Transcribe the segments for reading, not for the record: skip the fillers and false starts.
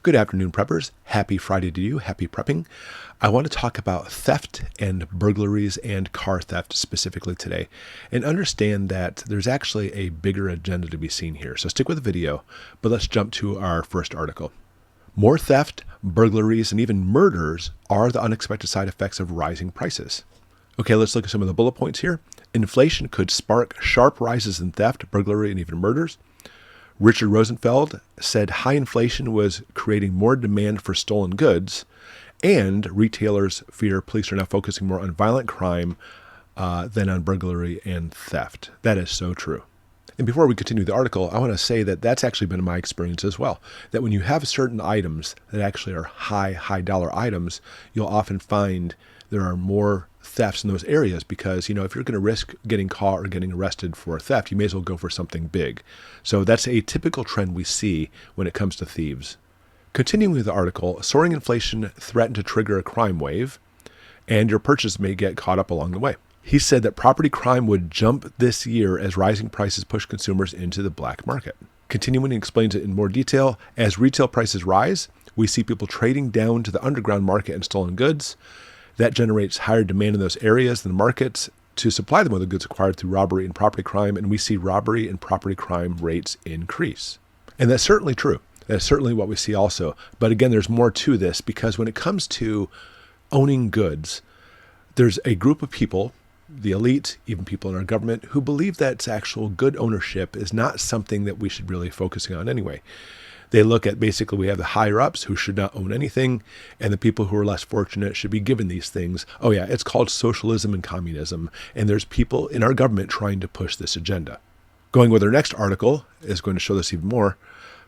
Good afternoon, preppers. Happy Friday to you. Happy prepping. I want to talk about theft and burglaries and car theft specifically today, and understand that there's actually a bigger agenda to be seen here. So stick with the video, but let's jump to our first article. More theft, burglaries, and even murders are the unexpected side effects of rising prices. Okay, let's look at some of the bullet points here. Inflation could spark sharp rises in theft, burglary, and even murders. Richard Rosenfeld said high inflation was creating more demand for stolen goods, and retailers fear police are now focusing more on violent crime than on burglary and theft. That is so true. And before we continue the article, I want to say that that's actually been my experience as well. That when you have certain items that actually are high dollar items, you'll often find there are more thefts in those areas because, if you're going to risk getting caught or getting arrested for theft, you may as well go for something big. So that's a typical trend we see when it comes to thieves. Continuing with the article, soaring inflation threatened to trigger a crime wave, and your purchase may get caught up along the way. He said that property crime would jump this year as rising prices push consumers into the black market. Continuing, he explains it in more detail. As retail prices rise, we see people trading down to the underground market and stolen goods. That generates higher demand in those areas than the markets to supply them with the goods acquired through robbery and property crime, and we see robbery and property crime rates increase. And that's certainly true. That's certainly what we see also. But again, there's more to this because when it comes to owning goods, there's a group of people, the elite, even people in our government, who believe that actual good ownership is not something that we should really be focusing on anyway. They look at basically we have the higher ups who should not own anything, and the people who are less fortunate should be given these things. Oh yeah, it's called socialism and communism, and there's people in our government trying to push this agenda. Going with our next article is going to show this even more.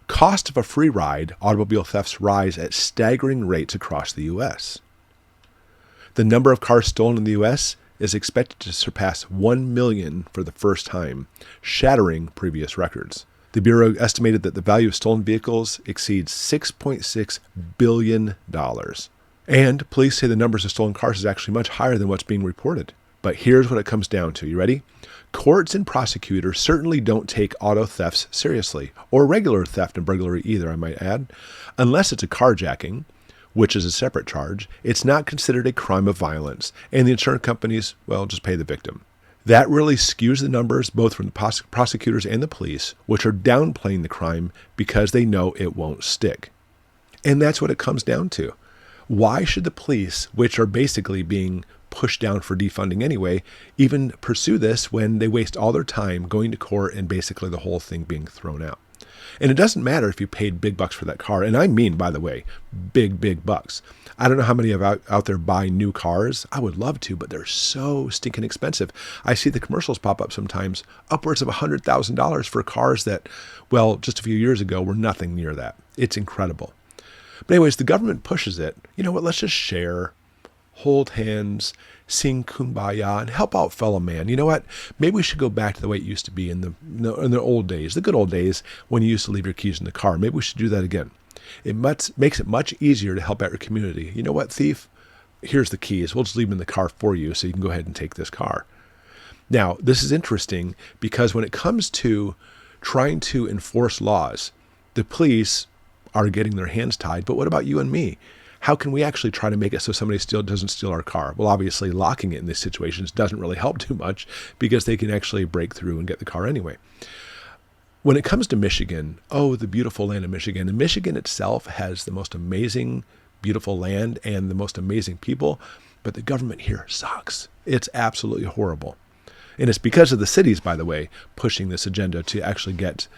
Cost of a free ride, automobile thefts rise at staggering rates across the U.S. The number of cars stolen in the U.S. is expected to surpass 1 million for the first time, shattering previous records. The Bureau estimated that the value of stolen vehicles exceeds $6.6 billion. And police say the numbers of stolen cars is actually much higher than what's being reported. But here's what it comes down to. You ready? Courts and prosecutors certainly don't take auto thefts seriously, or regular theft and burglary either, I might add. Unless it's a carjacking, which is a separate charge, it's not considered a crime of violence, and the insurance companies, just pay the victim. That really skews the numbers both from the prosecutors and the police, which are downplaying the crime because they know it won't stick. And that's what it comes down to. Why should the police, which are basically being pushed down for defunding anyway, even pursue this when they waste all their time going to court and basically the whole thing being thrown out? And it doesn't matter if you paid big bucks for that car. And I mean, by the way, big bucks. I don't know how many of out there buy new cars. I would love to, but they're so stinking expensive. I see the commercials pop up sometimes, upwards of $100,000 for cars that, just a few years ago were nothing near that. It's incredible. But anyways, the government pushes it. You know what? Let's just share, hold hands, sing Kumbaya, and help out fellow man. You know what? Maybe we should go back to the way it used to be in the old days, the good old days when you used to leave your keys in the car. Maybe we should do that again. It makes it much easier to help out your community. You know what, thief? Here's the keys. We'll just leave them in the car for you so you can go ahead and take this car. Now, this is interesting because when it comes to trying to enforce laws, the police are getting their hands tied. But what about you and me? How can we actually try to make it so somebody doesn't steal our car? Well, obviously, locking it in these situations doesn't really help too much because they can actually break through and get the car anyway. When it comes to Michigan, the beautiful land of Michigan, and Michigan itself has the most amazing, beautiful land and the most amazing people, but the government here sucks. It's absolutely horrible. And it's because of the cities, by the way, pushing this agenda to actually get,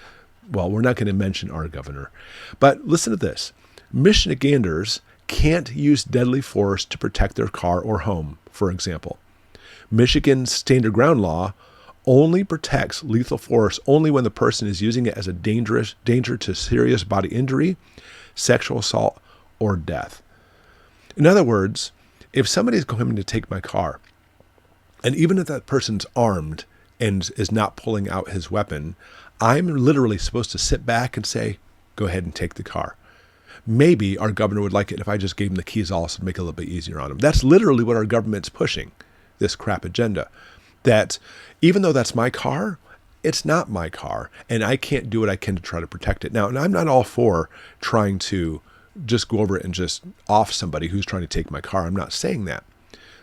we're not going to mention our governor. But listen to this. Michiganders can't use deadly force to protect their car or home, for example. Michigan's stand your ground law only protects lethal force only when the person is using it as a danger to serious body injury, sexual assault, or death. In other words, if somebody is going to take my car, and even if that person's armed and is not pulling out his weapon, I'm literally supposed to sit back and say, go ahead and take the car. Maybe our governor would like it if I just gave him the keys also to make it a little bit easier on him. That's literally what our government's pushing, this crap agenda. That even though that's my car, it's not my car, and I can't do what I can to try to protect it. Now, and I'm not all for trying to just go over it and just off somebody who's trying to take my car. I'm not saying that.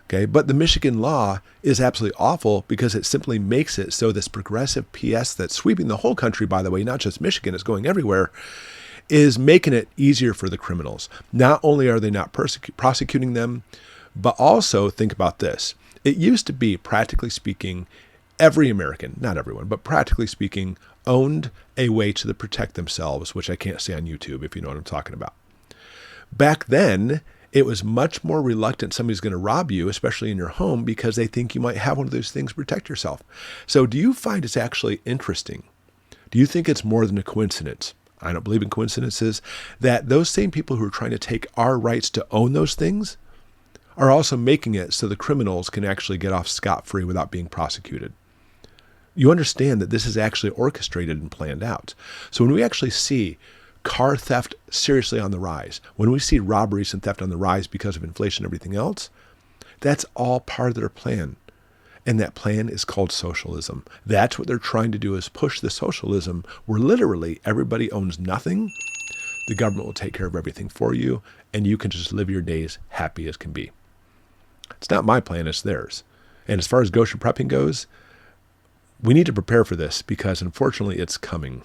Okay, but the Michigan law is absolutely awful because it simply makes it so this progressive PS that's sweeping the whole country, by the way, not just Michigan, it's going everywhere, is making it easier for the criminals. Not only are they not prosecuting them, but also think about this. It used to be, practically speaking, every American, not everyone, but practically speaking, owned a way to protect themselves, which I can't say on YouTube if you know what I'm talking about. Back then, it was much more reluctant somebody's going to rob you, especially in your home, because they think you might have one of those things to protect yourself. So do you find it's actually interesting? Do you think it's more than a coincidence? I don't believe in coincidences, that those same people who are trying to take our rights to own those things are also making it so the criminals can actually get off scot-free without being prosecuted. You understand that this is actually orchestrated and planned out. So when we actually see car theft seriously on the rise, when we see robberies and theft on the rise because of inflation and everything else, that's all part of their plan. And that plan is called socialism. That's what they're trying to do, is push the socialism where literally everybody owns nothing. The government will take care of everything for you, and you can just live your days happy as can be. It's not my plan, it's theirs. And as far as Goshen prepping goes, we need to prepare for this because unfortunately it's coming.